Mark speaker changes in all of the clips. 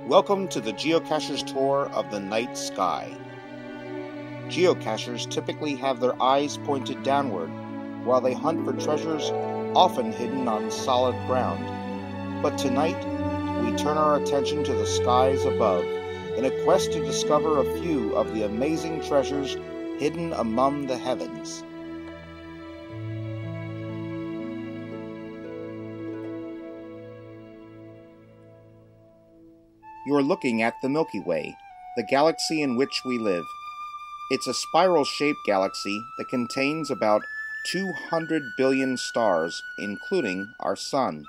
Speaker 1: Welcome to the Geocacher's tour of the night sky. Geocachers typically have their eyes pointed downward while they hunt for treasures often hidden on solid ground. But tonight, we turn our attention to the skies above in a quest to discover a few of the amazing treasures hidden among the heavens. You're looking at the Milky Way, the galaxy in which we live. It's a spiral-shaped galaxy that contains about 200 billion stars, including our Sun.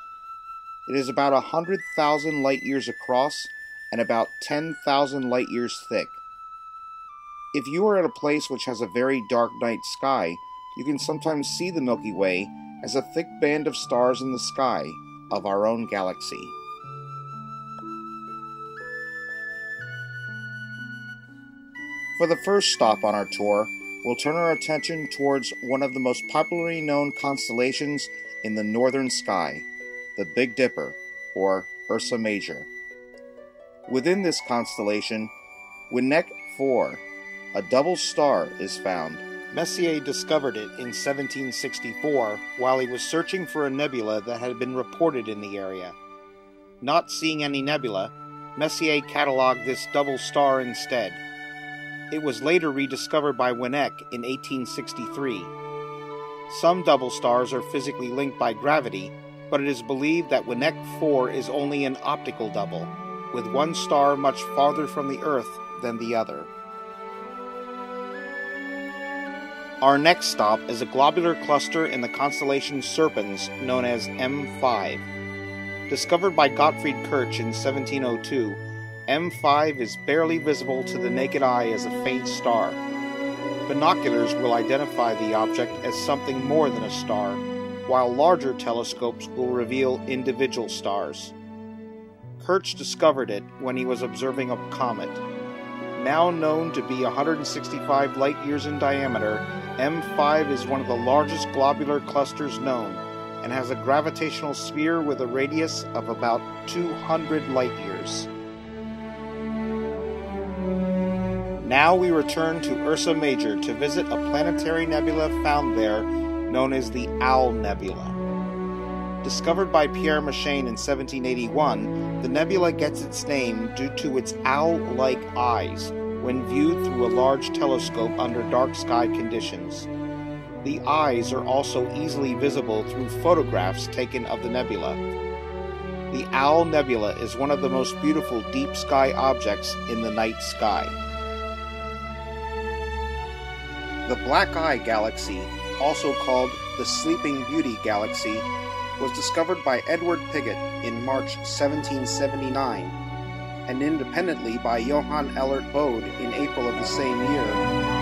Speaker 1: It is about 100,000 light-years across and about 10,000 light-years thick. If you are at a place which has a very dark night sky, you can sometimes see the Milky Way as a thick band of stars in the sky of our own galaxy. For the first stop on our tour, we'll turn our attention towards one of the most popularly known constellations in the northern sky, the Big Dipper, or Ursa Major. Within this constellation, Winnek 4, a double star, is found. Messier discovered it in 1764 while he was searching for a nebula that had been reported in the area. Not seeing any nebula, Messier cataloged this double star instead. It was later rediscovered by Winnek in 1863. Some double stars are physically linked by gravity, but it is believed that Winnek 4 is only an optical double, with one star much farther from the Earth than the other. Our next stop is a globular cluster in the constellation Serpens known as M5. Discovered by Gottfried Kirch in 1702, M5 is barely visible to the naked eye as a faint star. Binoculars will identify the object as something more than a star, while larger telescopes will reveal individual stars. Kirch discovered it when he was observing a comet. Now known to be 165 light-years in diameter, M5 is one of the largest globular clusters known, and has a gravitational sphere with a radius of about 200 light-years. Now we return to Ursa Major to visit a planetary nebula found there known as the Owl Nebula. Discovered by Pierre Méchain in 1781, the nebula gets its name due to its owl-like eyes when viewed through a large telescope under dark sky conditions. The eyes are also easily visible through photographs taken of the nebula. The Owl Nebula is one of the most beautiful deep sky objects in the night sky. The Black Eye Galaxy, also called the Sleeping Beauty Galaxy, was discovered by Edward Pigott in March 1779, and independently by Johann Elert Bode in April of the same year,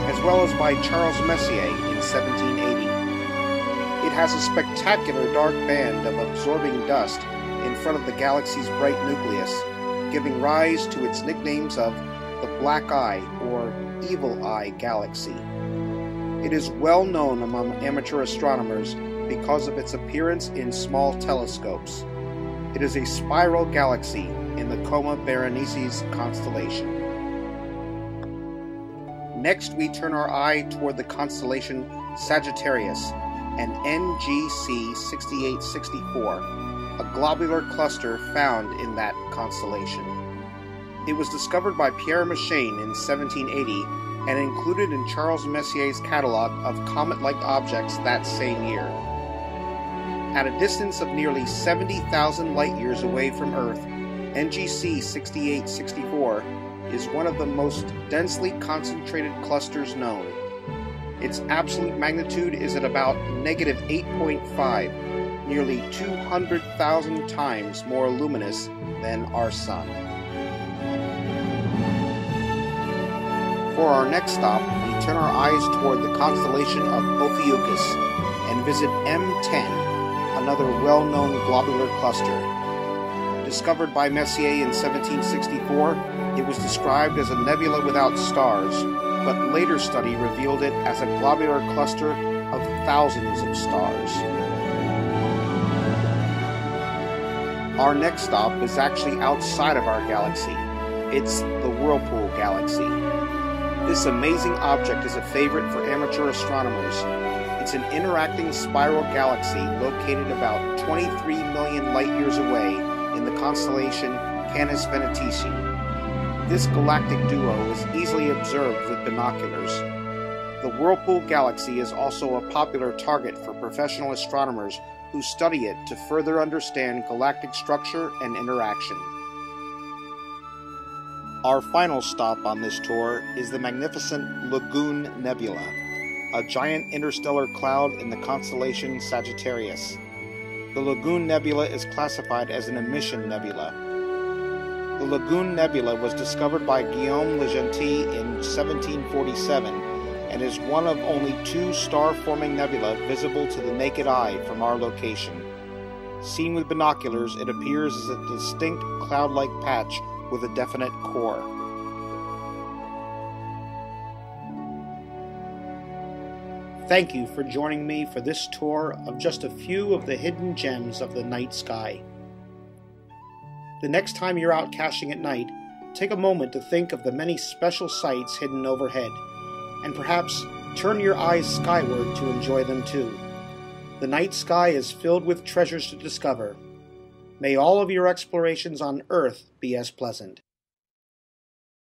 Speaker 1: as well as by Charles Messier in 1780. It has a spectacular dark band of absorbing dust in front of the galaxy's bright nucleus, giving rise to its nicknames of the Black Eye or Evil Eye Galaxy. It is well known among amateur astronomers because of its appearance in small telescopes. It is a spiral galaxy in the Coma Berenices constellation. Next, we turn our eye toward the constellation Sagittarius and NGC 6864, a globular cluster found in that constellation. It was discovered by Pierre Méchain in 1780 and included in Charles Messier's catalog of comet-like objects that same year. At a distance of nearly 70,000 light-years away from Earth, NGC 6864 is one of the most densely concentrated clusters known. Its absolute magnitude is at about -8.5, nearly 200,000 times more luminous than our Sun. For our next stop, we turn our eyes toward the constellation of Ophiuchus and visit M10, another well-known globular cluster. Discovered by Messier in 1764, it was described as a nebula without stars, but later study revealed it as a globular cluster of thousands of stars. Our next stop is actually outside of our galaxy, It's the Whirlpool Galaxy. This amazing object is a favorite for amateur astronomers. It's an interacting spiral galaxy located about 23 million light-years away in the constellation Canis Venatici. This galactic duo is easily observed with binoculars. The Whirlpool Galaxy is also a popular target for professional astronomers who study it to further understand galactic structure and interaction. Our final stop on this tour is the magnificent Lagoon Nebula, a giant interstellar cloud in the constellation Sagittarius. The Lagoon Nebula is classified as an emission nebula. The Lagoon Nebula was discovered by Guillaume Legendre in 1747 and is one of only 2 star-forming nebulae visible to the naked eye from our location. Seen with binoculars, it appears as a distinct cloud-like patch with a definite core. Thank you for joining me for this tour of just a few of the hidden gems of the night sky. The next time you're out caching at night, take a moment to think of the many special sights hidden overhead, and perhaps turn your eyes skyward to enjoy them too. The night sky is filled with treasures to discover. May all of your explorations on Earth be as pleasant.